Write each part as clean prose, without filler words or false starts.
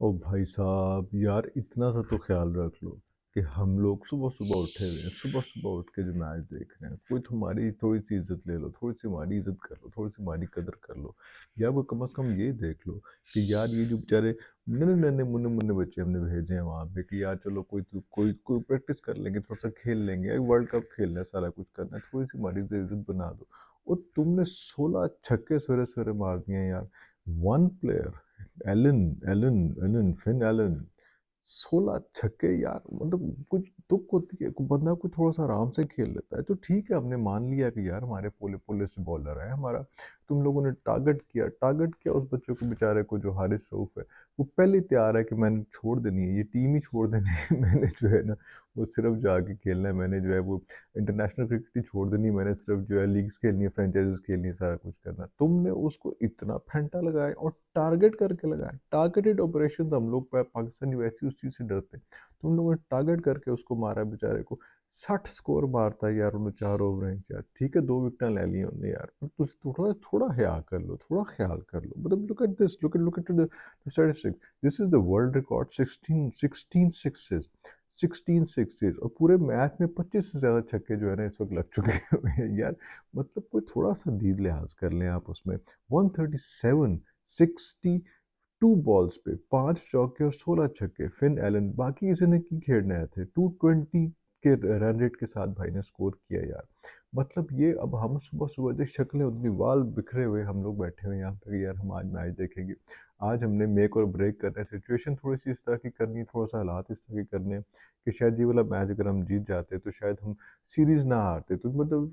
ओ भाई साहब यार इतना सा तो ख्याल रख लो कि हम लोग सुबह सुबह उठे हुए हैं, सुबह सुबह उठ के जो मैच देख रहे हैं, कोई तुम्हारी थोड़ी सी इज्जत ले लो, थोड़ी सी हमारी इज्जत कर लो, थोड़ी सी हमारी कदर कर लो। या वो कम से कम ये देख लो कि यार ये जो बेचारे नन्हे नन्हे मुन्ने मुन्ने बच्चे हमने भेजे हैं वहाँ पे कि यार चलो कोई कोई प्रैक्टिस कर लेंगे, थोड़ा सा खेल लेंगे, वर्ल्ड कप खेलना है, सारा कुछ करना है, थोड़ी सी हमारी तो इज्जत बना दो। और तुमने 16 छक्के सवेरे सवेरे मार दिए हैं यार। One player, Allen Allen Allen Finn Allen, 16 छक्के यार, मतलब कुछ दुख होती है, बंदा कोई थोड़ा सा आराम से खेल लेता है तो ठीक है, हमने मान लिया कि यार हमारे पोले पोले से बॉलर है हमारा। तुम लोगों ने टारगेट किया उस बच्चे को, बेचारे को, जो हारिस रऊफ है। वो पहले ही तैयार है कि मैंने छोड़ देनी है, ये टीम ही छोड़ देनी है मैंने जो है ना, वो सिर्फ जाके खेलना है, मैंने जो है वो इंटरनेशनल क्रिकेट ही छोड़ देनी है, मैंने सिर्फ जो है लीग्स खेलनी है, फ्रेंचाइजीज खेलनी है, सारा कुछ करना है। तुमने उसको इतना फेंटा लगाया और टारगेट करके लगाया, टारगेटेड ऑपरेशन। हम लोग पाकिस्तानी वैसे उस चीज से डरते हैं। तुम लोगों ने टारगेट करके उसको मारा बेचारे को। 60 स्कोर मारता है यार उन्होंने 4 ओवर में यार, ठीक है 2 विकेट ले ली उन्होंने यार, पर तुम थोड़ा थोड़ा ख्याल कर लो, थोड़ा ख्याल कर लो। मतलब look at this, look at the statistics. This is the world record, 16 sixes, और पूरे मैच में 25 से ज्यादा छक्के जो है ना इस वक्त लग चुके हैं यार। मतलब कोई थोड़ा सा दीद लिहाज कर लें आप उसमें। 137, 62 बॉल्स पे 5 चौके और 16 छक्के। फिन एलन, बाकी किसी ने की खेड़ने आए थे, 220 के रन रेट के साथ भाई ने स्कोर किया यार। मतलब ये, अब हम सुबह सुबह देख, शक्लें उतनी वाल बिखरे हुए हम लोग बैठे हुए हैं यहाँ पे कि यार हम आज मैच देखेंगे। आज हमने मेक और ब्रेक करना है, सिचुएशन थोड़ी सी इस तरह की करनी है, थोड़ा सा हालात इस तरह के करने हैं कि शायद ये वाला मैच अगर हम जीत जाते तो शायद हम सीरीज ना हारते, तो मतलब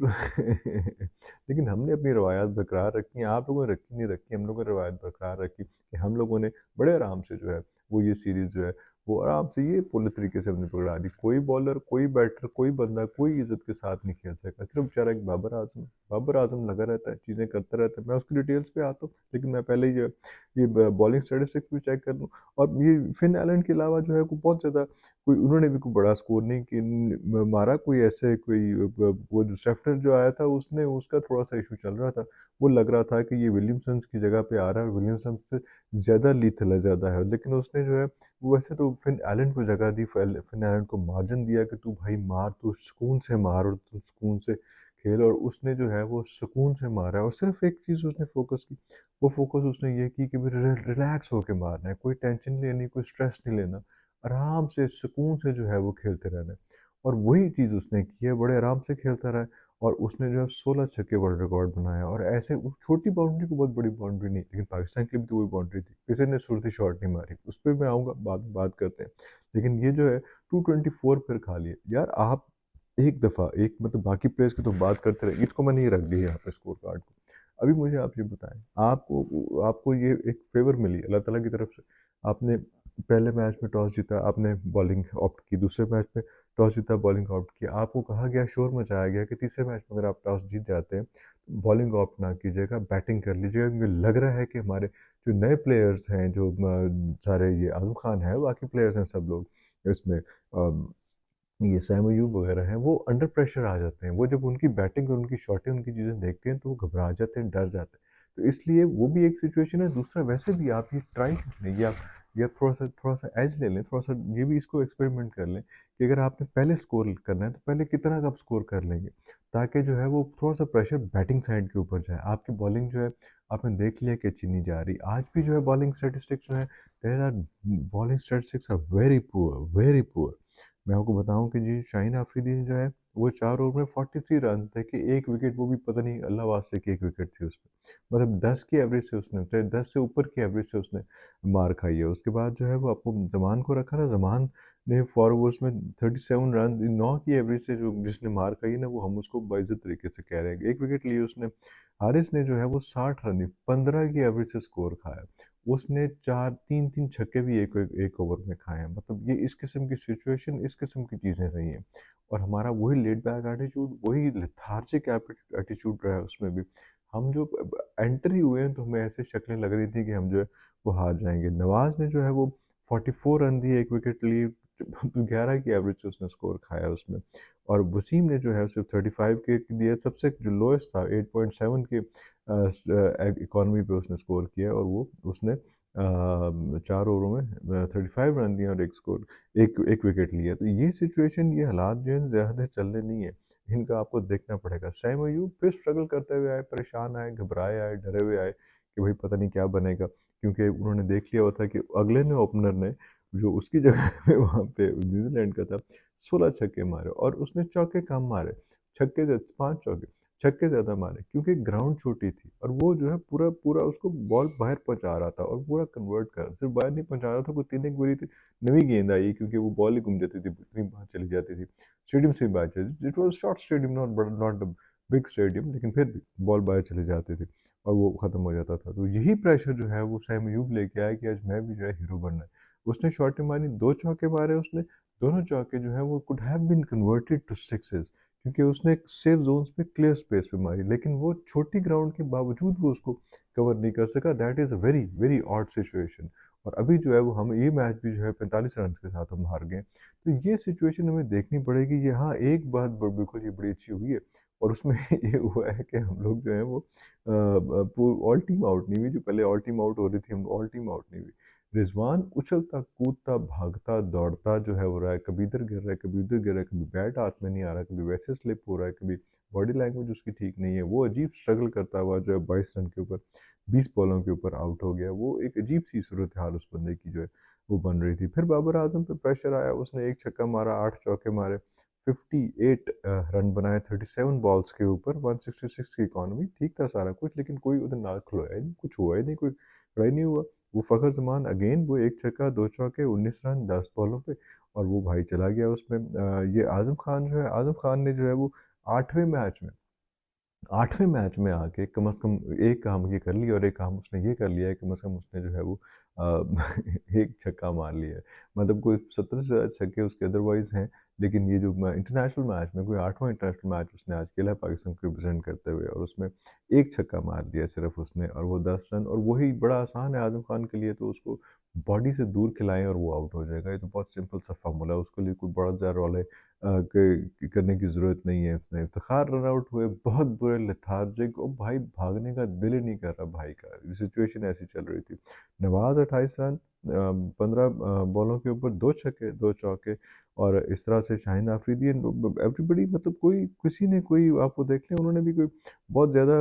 लेकिन हमने अपनी रवायात बरकरार रखी हैं, आप लोगों ने रखी नहीं रखी, हम लोगों ने रवायत बरकरार रखी कि हम लोगों ने बड़े आराम से जो है वो ये सीरीज जो है वो आराम से ये पूरे तरीके से हमने पकड़ा दी। कोई बॉलर, कोई बैटर, कोई बंदा कोई इज्जत के साथ नहीं खेल सका, सिर्फ बेचारा एक बाबर आजम लगा रहता है, चीज़ें करता रहता है। मैं उसकी डिटेल्स पे आता हूँ, लेकिन मैं पहले ये बॉलिंग स्टेटिस्टिक्स भी चेक कर लूँ। और ये फिन एलन के अलावा जो है को बहुत ज़्यादा कोई, उन्होंने भी कोई बड़ा स्कोर नहीं मारा, कोई ऐसे कोई वो जो शेफलर जो आया था उसने, उसका थोड़ा सा इशू चल रहा था। वो लग रहा था कि ये विलियमसन की जगह पे आ रहा है और विलियमसन से ज़्यादा लीथल है, ज़्यादा है, लेकिन उसने जो है वो वैसे तो फिन एलन को जगह दी, फिन एलन को मार्जिन दिया कि तू भाई मार, तू सुकून से मार और तू सुकून से खेल। और उसने जो है वो सुकून से मारा और सिर्फ एक चीज़ उसने फोकस की, वो फोकस उसने ये की कि रिलैक्स होके मारना है, कोई टेंशन नहीं लेनी, कोई स्ट्रेस नहीं लेना, आराम से सुकून से जो है वो खेलते रहना है। और वही चीज़ उसने की है, बड़े आराम से खेलता रहा है। और उसने जो है 16 छक्के वर्ल्ड रिकॉर्ड बनाया, और ऐसे उस छोटी बाउंड्री को, बहुत बड़ी बाउंड्री नहीं, लेकिन पाकिस्तान के लिए भी तो वही बाउंड्री थी, किसी ने सुरती शॉट नहीं मारी, उस पर मैं आऊँगा, बात करते हैं। लेकिन ये जो है 224 फिर खा लिए यार आप। एक दफ़ा एक, मतलब बाकी प्लेयर्स की तो बात करते रहे, इसको मैंने ये रख दिया यहाँ पे स्कोर कार्ड को। अभी मुझे आप ये बताएं, आपको आपको ये एक फेवर मिली अल्लाह ताला की तरफ से। आपने पहले मैच में टॉस जीता, आपने बॉलिंग ऑप्ट की, दूसरे मैच में टॉस जीता, बॉलिंग ऑप्ट किया, आपको कहा गया, शोर मचाया गया कि तीसरे मैच में अगर आप टॉस जीत जाते हैं बॉलिंग ऑप्ट ना कीजिएगा, बैटिंग कर लीजिएगा, क्योंकि लग रहा है कि हमारे जो नए प्लेयर्स हैं, जो सारे, ये आजम खान है, बाकी प्लेयर्स हैं सब लोग इसमें, ये सैम अयूब वगैरह हैं, वो अंडर प्रेशर आ जाते हैं, वो जब उनकी बैटिंग और उनकी शॉटें, उनकी चीज़ें देखते हैं तो वो घबरा जाते हैं, डर जाते हैं। तो इसलिए वो भी एक सिचुएशन है। दूसरा, वैसे भी आप ये ट्राई कर लें, या थोड़ा सा एज ले लें, थोड़ा सा ये भी इसको एक्सपेरिमेंट कर लें कि अगर आपने पहले स्कोर करना है तो पहले कितना का आप स्कोर कर लेंगे, ताकि जो है वो थोड़ा सा प्रेशर बैटिंग साइड के ऊपर जाए। आपकी बॉलिंग जो है, आपने देख लिया कि अच्छी नहीं जा रही, आज भी जो है बॉलिंग स्टेटिस्टिक्स जो है, there are, bowling statistics are very poor, very poor. मैं आपको बताऊं कि जी शाहीन अफरीदी जो है वो 4 ओवर में 43 रन थे कि एक विकेट, वो भी पता नहीं अल्लाह वास्ते की एक विकेट थी उसमें, मतलब 10 की एवरेज से उसने, 10 से ऊपर की एवरेज से उसने मार खाई है। उसके बाद जो है वो आपको जमान को रखा था, जमान ने 4 ओवर्स में 37 रन, 9 की एवरेज से जो जिसने मार खाई है ना, वो हम उसको बाइज्जत तरीके से कह रहे हैं, एक विकेट लिए उसने। हारिस ने जो है वो 60 रन दी, 15 की एवरेज से स्कोर खाया। उसने चार, तीन तीन छक्के भी एक ओवर में खाए हैं। मतलब ये इस किस्म की सिचुएशन, इस किस्म की चीज़ें रही हैं। और हमारा वही लेट बैक एटीट्यूड, वही लेथार्जिक एटीट्यूड रहा है उसमें भी। हम जो एंटर ही हुए हैं तो हमें ऐसे शक्लें लग रही थी कि हम जो है वो हार जाएंगे। नवाज ने जो है वो 44 रन दिए, एक विकेट लिए, 11 की एवरेज से उसने स्कोर खाया उसमें। और वसीम ने जो है सिर्फ 35 के दिए, सबसे जो लोएस्ट था 8.7 के इकॉनमी पे उसने स्कोर किया, और वो उसने 4 ओवरों में 35 रन दिए और एक विकेट लिया। तो ये सिचुएशन, ये हालात जो है ज़्यादा चलने नहीं है। इनका आपको देखना पड़ेगा। सैम अयूब फिर स्ट्रगल करते हुए आए, परेशान आए, घबराए आए, डरे हुए आए कि भाई पता नहीं क्या बनेगा। क्योंकि उन्होंने देख लिया हुआ था कि अगले ने ओपनर ने जो उसकी जगह पे वहाँ पे न्यूज़ीलैंड का था 16 छक्के मारे और उसने चौके कम मारे। छक्के से 5 चौके, छक्के ज़्यादा मारे क्योंकि ग्राउंड छोटी थी और वो जो है पूरा उसको बॉल बाहर पहुँचा रहा था और पूरा कन्वर्ट कर सिर्फ बाहर नहीं पहुँचा रहा था, कोई 3 एक बारी थी नई गेंद आई क्योंकि वो बॉल ही घूम जाती थी, इतनी बाहर चली जाती थी। स्टेडियम से भी बाहर चली, it was short stadium, not a big stadium, लेकिन फिर भी बॉल बाहर चली जाती थी और वो खत्म हो जाता था। तो यही प्रेशर जो है वो सैम अयूब लेके आया कि आज मैं भी जो है हीरो बनना है। उसने शॉटें मारी, 2 चौके मारे उसने, दोनों चौके जो है वो could have been converted to sixes क्योंकि उसने एक सेफ ज़ोन्स पे क्लियर स्पेस पे मारी, लेकिन वो छोटी ग्राउंड के बावजूद वो उसको कवर नहीं कर सका। That is a very very odd situation. और अभी जो है वो हम ये मैच भी जो है 45 रन के साथ हम हार गए। तो ये सिचुएशन हमें देखनी पड़ेगी। ये हाँ, एक बात बिल्कुल ये बड़ी अच्छी हुई है और उसमें ये हुआ है कि हम लोग जो है वो ऑल टीम आउट नहीं हुई। जो पहले ऑल टीम आउट हो रही थी, हम ऑल टीम आउट नहीं हुई। रिजवान उछलता कूदता भागता दौड़ता जो है हो रहा है, कभी इधर गिर रहा है, कभी उधर गिर रहा है, कभी बैट हाथ में नहीं आ रहा, कभी वैसे स्लिप हो रहा है, कभी बॉडी लैंग्वेज उसकी ठीक नहीं है। वो अजीब स्ट्रगल करता हुआ जो है 22 रन के ऊपर 20 बॉलों के ऊपर आउट हो गया। वो एक अजीब सी सूरत हाल उस बंदे की जो है वो बन रही थी। फिर बाबर आजम पे प्रेशर आया, उसने एक छक्का मारा, 8 चौके मारे, 58 रन बनाए 37 बॉल्स के ऊपर, 166 की इकॉनमी। ठीक था सारा कुछ, लेकिन कोई उधर नाक खुलवाया ही नहीं, कुछ हुआ ही नहीं, कोई खड़ा ही नहीं हुआ। वो फ़खर ज़मान अगेन वो एक छक्का, 2 चौके, 19 रन 10 बॉलों पे और वो भाई चला गया उसमें। ये आज़म खान जो है, आज़म खान ने जो है वो 8वें मैच में 8वें मैच में आके कम से कम एक काम ये कर लिया और एक काम उसने ये कर लिया है, कम से कम उसने जो है वो एक छक्का मार लिया है। मतलब कोई 17 से ज़्यादा छक्के उसके अदरवाइज़ हैं, लेकिन ये जो इंटरनेशनल मैच में कोई 8वां इंटरनेशनल मैच उसने आज खेला है पाकिस्तान को रिप्रेज़ेंट करते हुए और उसमें एक छक्का मार दिया सिर्फ़ उसने और वो 10 रन। और वही बड़ा आसान है आज़म खान के लिए, तो उसको बॉडी से दूर खिलाएँ और वो आउट हो जाएगा। ये तो बहुत सिंपल सा फ़ॉर्मूला है, उसके लिए कोई बड़ा ज़्यादा रौले करने की ज़रूरत नहीं है उसने। इफ्तिखार रन आउट हुए, बहुत बुरे लेथार्जिक, और भाई भागने का दिल ही नहीं कर रहा भाई का। सिचुएशन ऐसी चल रही थी। नवाज़ 28 रन 15 बॉलों के ऊपर 2 छक्के, 2 चौके और इस तरह से शाहीन अफरीदी एंड एवरीबॉडी, मतलब कोई किसी ने कोई आपको देख लें, उन्होंने भी कोई बहुत ज़्यादा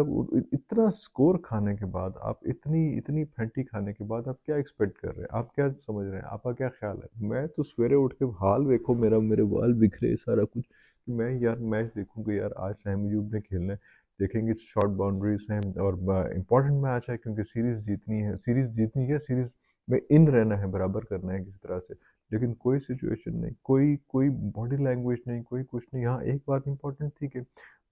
इतना स्कोर खाने के बाद आप इतनी इतनी फैंटी खाने के बाद आप क्या एक्सपेक्ट कर रहे हैं? आप क्या समझ रहे हैं? आपका क्या ख्याल है? मैं तो सवेरे उठ के हाल देखो मेरा, मेरे बाल बिखरे सारा कुछ कि मैं यार मैच देखूँगा यार, आज सैम अयूब ने खेलना है। देखेंगे शॉर्ट बाउंड्रीज़ हैं और इम्पोर्टेंट मैच है क्योंकि सीरीज़ जीतनी है। सीरीज़ जीतनी है, सीरीज़ में इन रहना है, बराबर करना है किसी तरह से। लेकिन कोई सिचुएशन नहीं, कोई कोई बॉडी लैंग्वेज नहीं, कोई कुछ नहीं। हाँ, एक बात इम्पोर्टेंट थी कि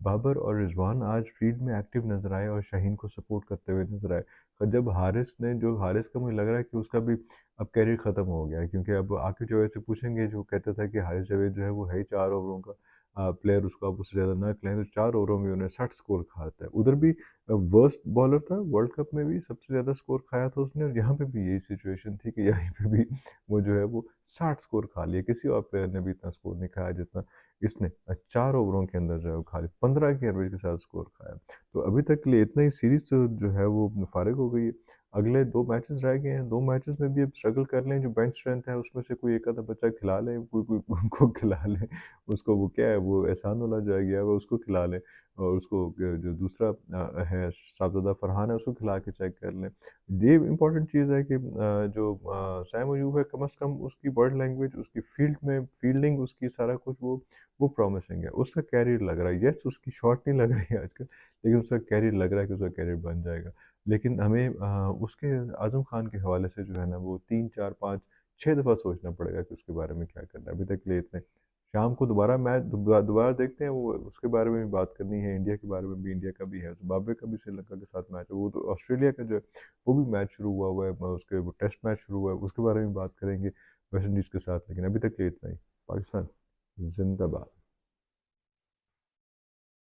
बाबर और रिजवान आज फील्ड में एक्टिव नज़र आए और शाहीन को सपोर्ट करते हुए नज़र आए। और जब हारिस का मुझे लग रहा है कि उसका भी अब करियर ख़त्म हो गया है, क्योंकि अब आकिब जावेद से पूछेंगे, जो कहता था कि हारिस जावेद जो है वो है ही 4 ओवरों का प्लेयर, उसको आप उससे ज़्यादा ना खिलाएँ, तो 4 ओवरों में उन्हें 60 स्कोर खाता है। उधर भी वर्स्ट बॉलर था, वर्ल्ड कप में भी सबसे ज़्यादा स्कोर खाया था उसने और यहाँ पे भी यही सिचुएशन थी कि यहीं पे भी वो जो है वो 60 स्कोर खा लिया। किसी और प्लेयर ने भी इतना स्कोर नहीं खाया जितना इसने 4 ओवरों के अंदर जो है वो खाली 15 की एवरेज के साथ स्कोर खाया। तो अभी तक के लिए इतना ही, सीरीज़ तो जो है वो फ़ारिग हो गई है। अगले 2 मैचेस रह गए हैं, 2 मैचेस में भी अब स्ट्रगल कर लें, जो बेंच स्ट्रेंथ है उसमें से कोई एक आधा बच्चा खिला लें, कोई कोई उनको खिला लें, उसको वो क्या है वो एहसान उल्लाह जो है गया है वो उसको खिला लें और उसको जो दूसरा है शाहज़ादा फरहान है उसको खिला के चेक कर लें। ये इम्पोर्टेंट चीज़ है कि जो सैम अयूब है, कम से कम उसकी बॉडी लैंग्वेज, उसकी फील्ड में फील्डिंग, उसकी सारा कुछ वो प्रॉमिसिंग है। उसका कैरियर लग रहा है। येस, उसकी शॉट नहीं लग रही है आजकल, लेकिन उसका कैरियर लग रहा है कि उसका कैरियर बन जाएगा। लेकिन हमें उसके आज़म खान के हवाले से जो है ना वो 3, 4, 5, 6 दफ़ा सोचना पड़ेगा कि उसके बारे में क्या करना है। अभी तक के लिए इतना ही। शाम को दोबारा मैच दोबारा देखते हैं, वो उसके बारे में भी बात करनी है, इंडिया के बारे में भी, इंडिया का भी है, ज़िम्बाब्वे का भी श्रीलंका के साथ मैच है, वो तो ऑस्ट्रेलिया का जो है वो भी मैच शुरू हुआ है, उसके वो टेस्ट मैच शुरू हुआ है, उसके बारे में बात करेंगे वेस्ट इंडीज़ के साथ। लेकिन अभी तक के लिए इतना ही। पाकिस्तान ज़िंदाबाद।